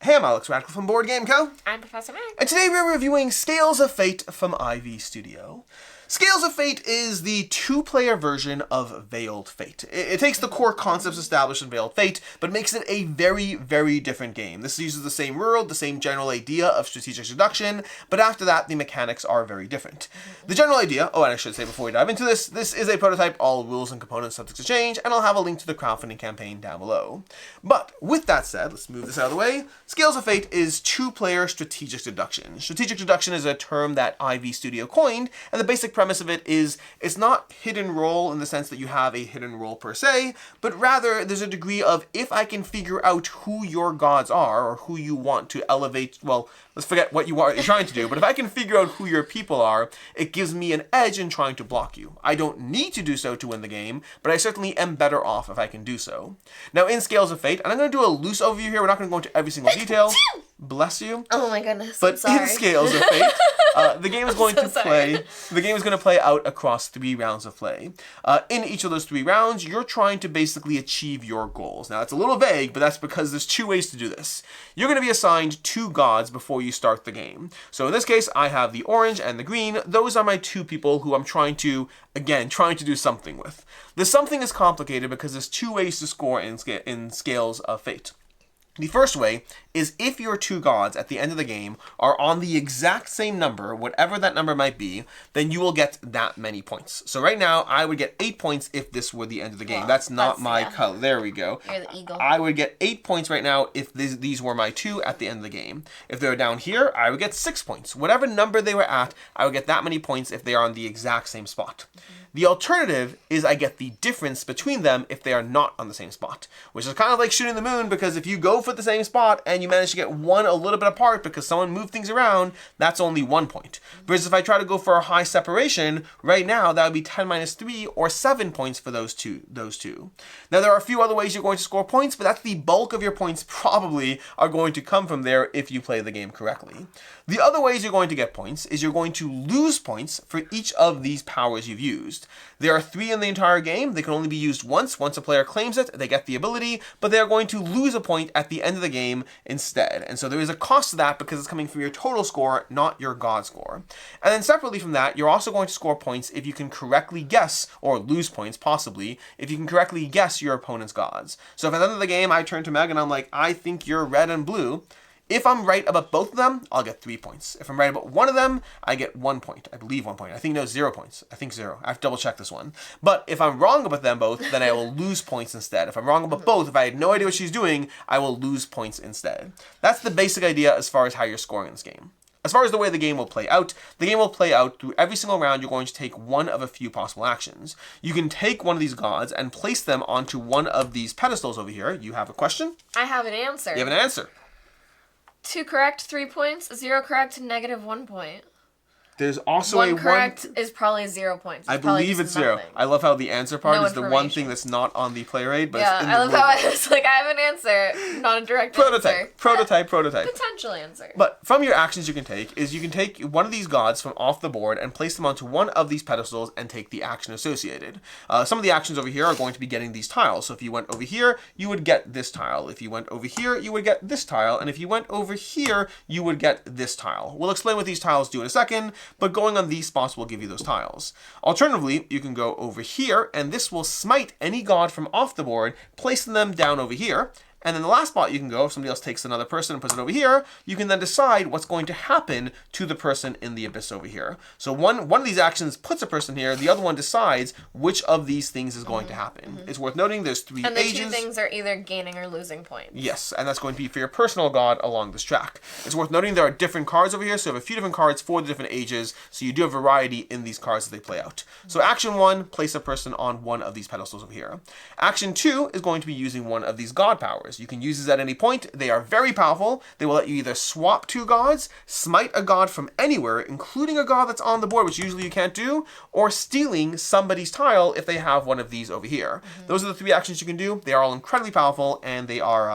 Hey, I'm Alex Radcliffe from Board Game Co. I'm Professor Mac. And today we're reviewing Scales of Fate from IV Studio. Scales of Fate is the two-player version of Veiled Fate. It takes the core concepts established in Veiled Fate, but makes it a very, very different game. This uses the same world, the same general idea of strategic deduction, but after that, the mechanics are very different. The general idea, and I should say before we dive into this is a prototype, all rules and components subject to change, and I'll have a link to the crowdfunding campaign down below. But with that said, let's move this out of the way. Scales of Fate is two-player strategic deduction. Strategic deduction is a term that IV Studio coined, and the basic premise of it is it's not hidden role in the sense that you have a hidden role per se, but rather there's a degree of if I can figure out who your gods are or who you want to elevate, well, let's forget what you're trying to do, but if I can figure out who your people are, it gives me an edge in trying to block you. I don't need to do so to win the game, but I certainly am better off if I can do so. Now in Scales of Fate, and I'm going to do a loose overview here, we're not going to go into every single detail. Bless you. Oh my goodness, but I'm sorry. In Scales of Fate, the game is going to play out across 3 rounds of play. In each of those 3 rounds, you're trying to basically achieve your goals. Now, it's a little vague, but that's because there's 2 ways to do this. You're going to be assigned 2 gods before you start the game. So in this case, I have the orange and the green. Those are my 2 people who I'm trying to do something with. The something is complicated because there's 2 ways to score in Scales of Fate. The first way is if your 2 gods at the end of the game are on the exact same number, whatever that number might be, then you will get that many points. So right now, I would get 8 points if this were the end of the game. Well, that's not my color. There we go. You're the eagle. I would get 8 points right now if these were my 2 at the end of the game. If they were down here, I would get 6 points. Whatever number they were at, I would get that many points if they are on the exact same spot. The alternative is I get the difference between them if they are not on the same spot, which is kind of like shooting the moon, because if you go for the same spot and you manage to get one a little bit apart because someone moved things around, that's only 1 point. Whereas if I try to go for a high separation, right now that would be 10 minus 3 or 7 points for those two. Now there are a few other ways you're going to score points, but that's the bulk of your points probably are going to come from there if you play the game correctly. The other ways you're going to get points is you're going to lose points for each of these powers you've used. There are 3 in the entire game. They can only be used once. Once a player claims it, they get the ability, but they're going to lose a point at the end of the game instead. And so there is a cost to that because it's coming from your total score, not your god score. And then separately from that, you're also going to score points if you can correctly guess, or lose points possibly, if you can correctly guess your opponent's gods. So if at the end of the game I turn to Meg and I'm like, I think you're red and blue, if I'm right about both of them, I'll get 3 points. If I'm right about one of them, I get 1 point. I believe 1 point. I think no, 0 points. I think 0. I have to double check this one. But if I'm wrong about them both, then I will lose points instead. If I'm wrong about both, if I had no idea what she's doing, I will lose points instead. That's the basic idea as far as how you're scoring in this game. As far as the way the game will play out, through every single round, you're going to take one of a few possible actions. You can take one of these gods and place them onto one of these pedestals over here. You have a question? I have an answer. You have an answer. 2 correct, 3 points. 0 correct, -1 point. There's also one correct is probably 0 points. I believe it's 0. I love how the answer part is the one thing that's not on the player aid, but it's in the I love how I was like, I have an answer, not a direct answer. Prototype. Potential answer. But from your actions you can take one of these gods from off the board and place them onto one of these pedestals and take the action associated. Some of the actions over here are going to be getting these tiles. So if you went over here, you would get this tile. If you went over here, you would get this tile. And if you went over here, you would get this tile. We'll explain what these tiles do in a second, but going on these spots will give you those tiles. Alternatively, you can go over here, and this will smite any god from off the board, placing them down over here. And then the last spot you can go, if somebody else takes another person and puts it over here, you can then decide what's going to happen to the person in the abyss over here. So one of these actions puts a person here, the other one decides which of these things is going to happen. It's worth noting there's 3 and the ages. 2 things are either gaining or losing points. Yes, and that's going to be for your personal god along this track. It's worth noting there are different cards over here, so you have a few different cards for the different ages, so you do have variety in these cards as they play out. So action 1, place a person on one of these pedestals over here. Action 2 is going to be using one of these god powers. You can use these at any point. They are very powerful. They will let you either swap 2 gods, smite a god from anywhere, including a god that's on the board, which usually you can't do, or stealing somebody's tile if they have one of these over here. Those are the 3 actions you can do. They are all incredibly powerful, and they are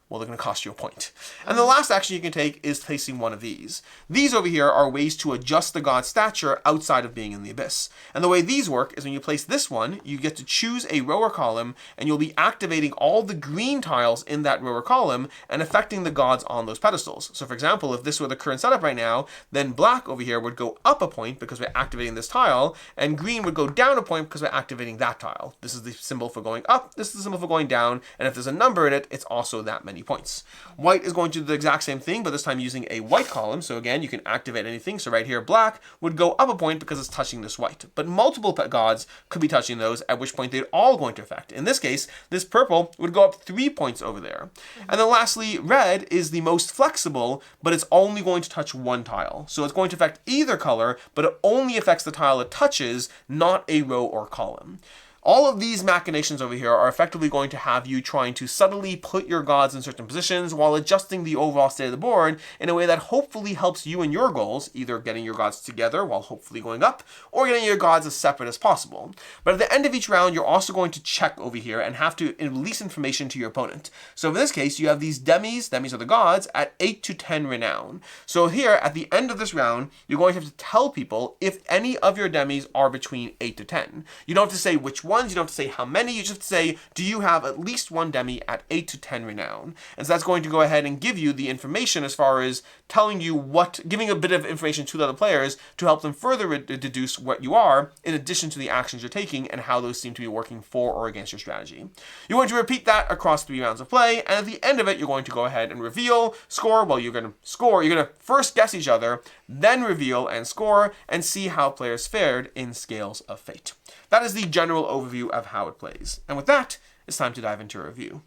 well, they're going to cost you a point. And the last action you can take is placing one of these. These over here are ways to adjust the god's stature outside of being in the abyss. And the way these work is when you place this one, you get to choose a row or column, and you'll be activating all the green tiles in that row or column and affecting the gods on those pedestals. So for example, if this were the current setup right now, then black over here would go up a point because we're activating this tile, and green would go down a point because we're activating that tile. This is the symbol for going up, this is the symbol for going down, and if there's a number in it, it's also that many points. White is going to do the exact same thing, but this time using a white column. So again, you can activate anything. So right here, black would go up a point because it's touching this white. But multiple gods could be touching those, at which point they'd all going to affect. In this case, this purple would go up 3 points over there. And then lastly, red is the most flexible, but it's only going to touch one tile. So it's going to affect either color, but it only affects the tile it touches, not a row or column. All of these machinations over here are effectively going to have you trying to subtly put your gods in certain positions while adjusting the overall state of the board in a way that hopefully helps you and your goals, either getting your gods together while hopefully going up, or getting your gods as separate as possible. But at the end of each round, you're also going to check over here and have to release information to your opponent. So in this case, you have these demis are the gods, at 8 to 10 renown. So here, at the end of this round, you're going to have to tell people if any of your demis are between 8 to 10. You don't have to say which ones, you don't have to say how many, you just have to say, do you have at least one demi at 8 to 10 renown? And so that's going to go ahead and give you the information as far as telling you giving a bit of information to the other players to help them further deduce what you are, in addition to the actions you're taking and how those seem to be working for or against your strategy. You're going to repeat that across 3 rounds of play, and at the end of it, you're going to go ahead and reveal, score. Well, you're going to score, you're going to first guess each other, then reveal and score, and see how players fared in Scales of Fate. That is the general overview of how it plays. And with that, it's time to dive into a review.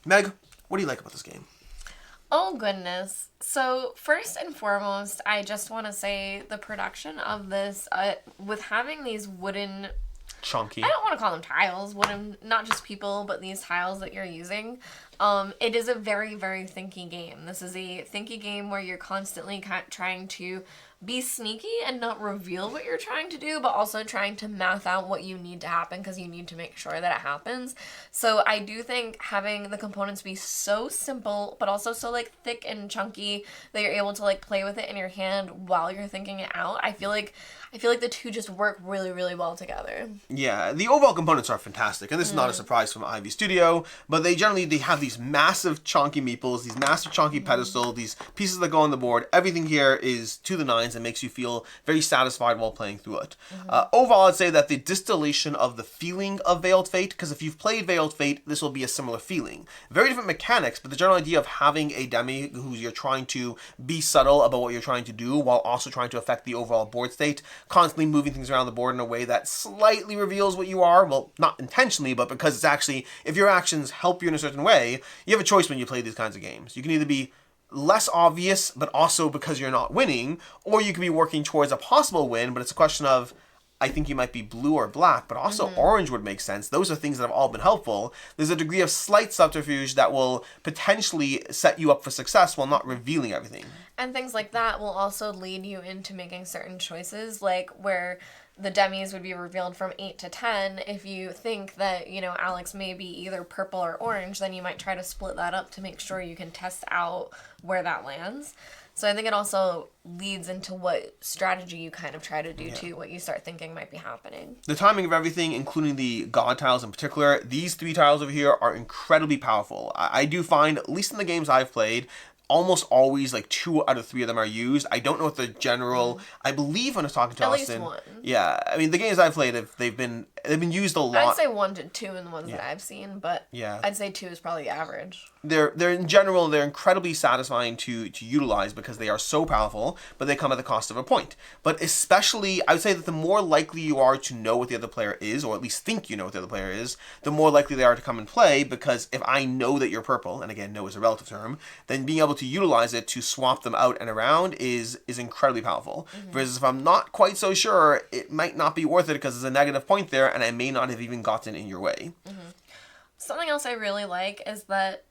Meg, what do you like about this game? Oh, goodness. So, first and foremost, I just want to say the production of this, with having these wooden... Chunky. I don't want to call them tiles, wooden, not just people, but these tiles that you're using. It is a very, very thinky game. This is a thinky game where you're constantly trying to be sneaky and not reveal what you're trying to do, but also trying to math out what you need to happen because you need to make sure that it happens. So I do think having the components be so simple, but also so like thick and chunky that you're able to like play with it in your hand while you're thinking it out. I feel like the two just work really, really well together. Yeah, the overall components are fantastic, and this is not a surprise from Ivy Studio, but they have these massive chunky meeples, these massive chunky pedestal, these pieces that go on the board. Everything here is to the nines and makes you feel very satisfied while playing through it. Overall, I'd say that the distillation of the feeling of Veiled Fate, because if you've played Veiled Fate, this will be a similar feeling. Very different mechanics, but the general idea of having a demi who you're trying to be subtle about what you're trying to do while also trying to affect the overall board state, constantly moving things around the board in a way that slightly reveals what you are. Well, not intentionally, but because it's actually, if your actions help you in a certain way, you have a choice when you play these kinds of games. You can either be less obvious, but also because you're not winning, or you could be working towards a possible win, but it's a question of, I think you might be blue or black, but also orange would make sense. Those are things that have all been helpful. There's a degree of slight subterfuge that will potentially set you up for success while not revealing everything. And things like that will also lead you into making certain choices, like where the demis would be revealed from 8 to 10. If you think that, Alex may be either purple or orange, then you might try to split that up to make sure you can test out where that lands. So I think it also leads into what strategy you kind of try to do too, what you start thinking might be happening. The timing of everything, including the god tiles in particular, these 3 tiles over here are incredibly powerful. I do find, at least in the games I've played, almost always like 2 out of 3 of them are used. I don't know what the general, I believe when I was talking to Austin. At least 1. Yeah, I mean the games I've played, they've been used a lot. I'd say 1 to 2 in the ones that I've seen, but I'd say 2 is probably average. They're in general, they're incredibly satisfying to utilize because they are so powerful, but they come at the cost of a point. But especially, I would say that the more likely you are to know what the other player is, or at least think you know what the other player is, the more likely they are to come and play, because if I know that you're purple, and again, know is a relative term, then being able to utilize it to swap them out and around is incredibly powerful. Whereas if I'm not quite so sure, it might not be worth it because there's a negative point there, and I may not have even gotten in your way. Something else I really like is that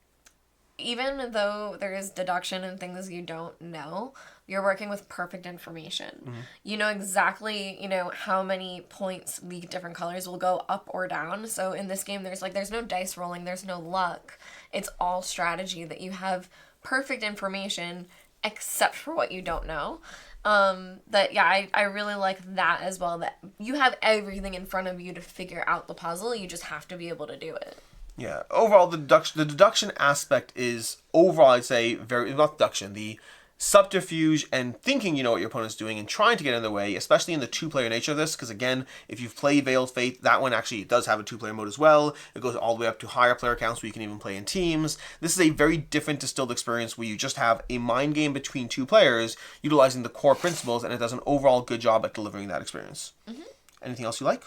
even though there is deduction and things you don't know, you're working with perfect information. You know exactly, how many points the different colors will go up or down. So in this game, there's no dice rolling, there's no luck. it's all strategy, that you have perfect information except for what you don't know. I really like that as well, that you have everything in front of you to figure out the puzzle. You just have to be able to do it. Yeah. Overall, the deduction aspect is overall, I'd say, not deduction, the subterfuge and thinking you know what your opponent's doing and trying to get in their way, especially in the two-player nature of this, because again, if you've played Veiled Fate, that one actually does have a two-player mode as well. It goes all the way up to higher player counts where you can even play in teams. This is a very different distilled experience where you just have a mind game between two players utilizing the core principles, and it does an overall good job at delivering that experience. Mm-hmm. Anything else you like?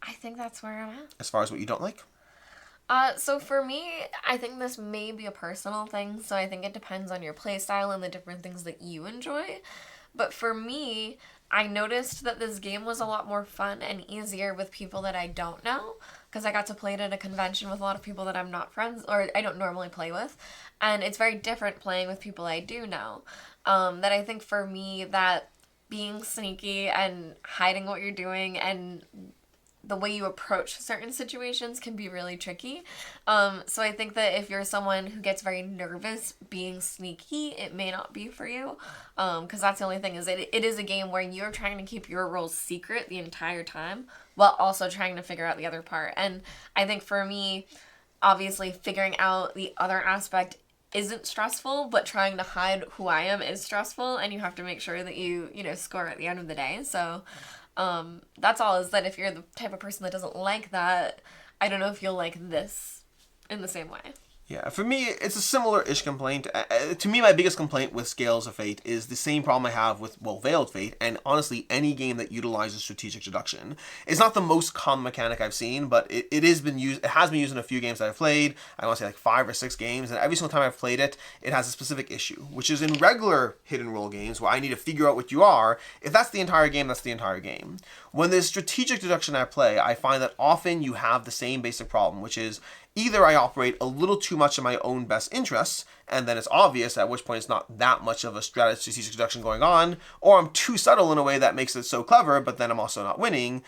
I think that's where I'm at. As far as what you don't like? So for me, I think this may be a personal thing, so I think it depends on your playstyle and the different things that you enjoy. But for me, I noticed that this game was a lot more fun and easier with people that I don't know, because I got to play it at a convention with a lot of people that I'm not friends, or I don't normally play with, and it's very different playing with people I do know. That I think for me, that being sneaky and hiding what you're doing and the way you approach certain situations can be really tricky. So I think that if you're someone who gets very nervous being sneaky, it may not be for you. Because that's the only thing, is it is a game where you're trying to keep your roles secret the entire time while also trying to figure out the other part. And I think for me, obviously figuring out the other aspect isn't stressful, but trying to hide who I am is stressful, and you have to make sure that you score at the end of the day. So that's all, is that if you're the type of person that doesn't like that, I don't know if you'll like this in the same way. Yeah, for me, it's a similar-ish complaint. To me, my biggest complaint with Scales of Fate is the same problem I have with, Veiled Fate, and honestly, any game that utilizes strategic deduction. It's not the most common mechanic I've seen, but it has been used in a few games that I've played. I want to say like 5 or 6 games, and every single time I've played it, it has a specific issue, which is in regular hidden role games where I need to figure out what you are. If that's the entire game, that's the entire game. When there's strategic deduction I play, I find that often you have the same basic problem, which is either I operate a little too much in my own best interests, and then it's obvious, at which point it's not that much of a strategic deduction going on, or I'm too subtle in a way that makes it so clever, but then I'm also not winning.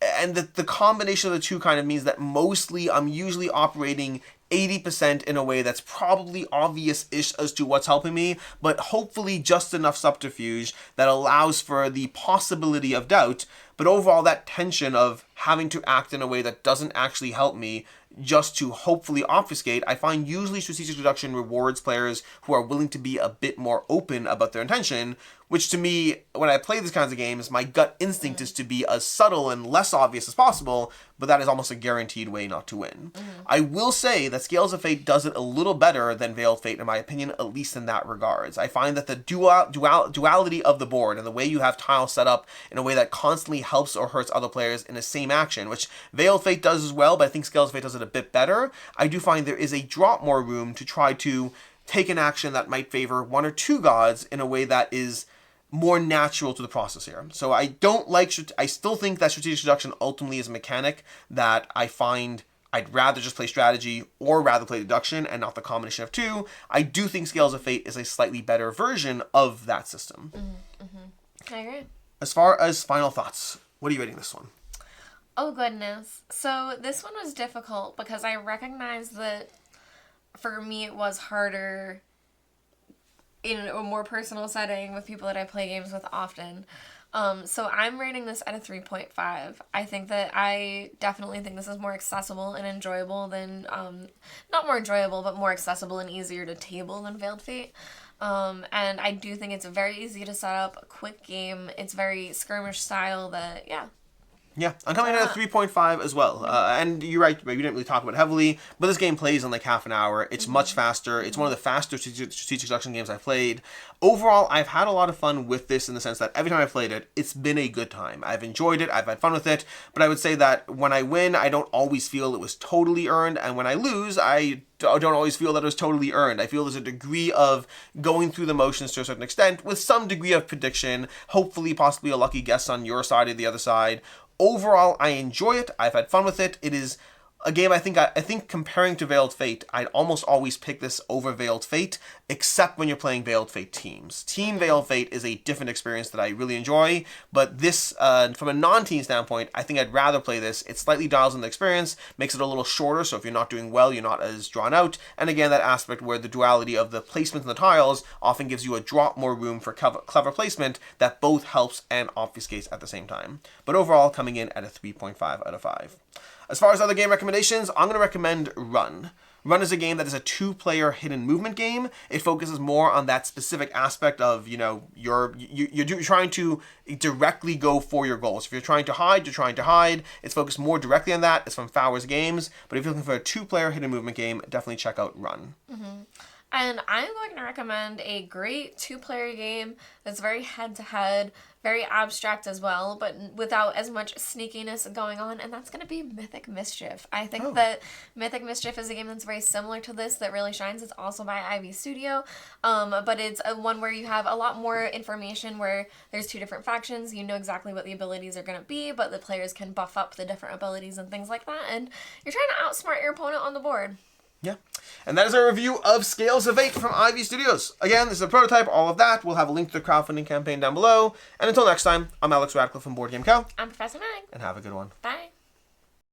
And the combination of the two kind of means that mostly I'm usually operating 80% in a way that's probably obvious-ish as to what's helping me, but hopefully just enough subterfuge that allows for the possibility of doubt. But overall, that tension of having to act in a way that doesn't actually help me just to hopefully obfuscate, I find usually strategic deduction rewards players who are willing to be a bit more open about their intention, which to me, when I play these kinds of games, my gut instinct is to be as subtle and less obvious as possible, but that is almost a guaranteed way not to win. I will say that Scales of Fate does it a little better than Veiled Fate, in my opinion, at least in that regards. I find that the duality of the board and the way you have tiles set up in a way that constantly helps or hurts other players in the same action, which Veiled Fate does as well, but I think Scales of Fate does it a bit better. I do find there is a drop more room to try to take an action that might favor one or two gods in a way that is more natural to the process here. So I still think that strategic deduction ultimately is a mechanic that I find I'd rather just play strategy or rather play deduction and not the combination of two. I do think Scales of Fate is a slightly better version of that system. I agree. As far as final thoughts, what are you rating this one? Oh goodness. So this one was difficult because I recognize that for me it was harder in a more personal setting with people that I play games with often. So I'm rating this at a 3.5. I think that I definitely think this is more accessible and enjoyable than, not more enjoyable, but more accessible and easier to table than Veiled Fate. And I do think it's very easy to set up, a quick game. It's very skirmish style that, yeah. Yeah, I'm coming in at a 3.5 as well. And you're right, we didn't really talk about it heavily, but this game plays in like half an hour. It's much faster. It's one of the faster strategic deduction games I've played. Overall, I've had a lot of fun with this in the sense that every time I've played it, it's been a good time. I've enjoyed it. I've had fun with it. But I would say that when I win, I don't always feel it was totally earned. And when I lose, I don't always feel that it was totally earned. I feel there's a degree of going through the motions to a certain extent with some degree of prediction, hopefully possibly a lucky guess on your side or the other side. Overall, I enjoy it. I've had fun with it. It is a game I think comparing to Veiled Fate, I'd almost always pick this over Veiled Fate, except when you're playing Veiled Fate teams. Team Veiled Fate is a different experience that I really enjoy, but this, from a non-team standpoint, I think I'd rather play this. It slightly dials in the experience, makes it a little shorter, so if you're not doing well, you're not as drawn out, and again, that aspect where the duality of the placement in the tiles often gives you a drop more room for clever placement that both helps and obfuscates at the same time. But overall, coming in at a 3.5 out of 5. As far as other game recommendations, I'm going to recommend Run. Run is a game that is a 2-player hidden movement game. It focuses more on that specific aspect of, you're trying to directly go for your goals. If you're trying to hide, you're trying to hide. It's focused more directly on that. It's from Fowers Games. But if you're looking for a 2-player hidden movement game, definitely check out Run. Mm-hmm. And I'm going to recommend a great 2-player game that's very head-to-head, very abstract as well, but without as much sneakiness going on, and that's going to be Mythic Mischief. I think that Mythic Mischief is a game that's very similar to this that really shines. It's also by Ivy Studio, but it's one where you have a lot more information, where there's 2 different factions. You know exactly what the abilities are going to be, but the players can buff up the different abilities and things like that, and you're trying to outsmart your opponent on the board. Yeah. And that is our review of Scales of 8 from Ivy Studios. Again, this is a prototype, all of that. We'll have a link to the crowdfunding campaign down below. And until next time, I'm Alex Radcliffe from Board Game Co. I'm Professor Mag. And have a good one. Bye.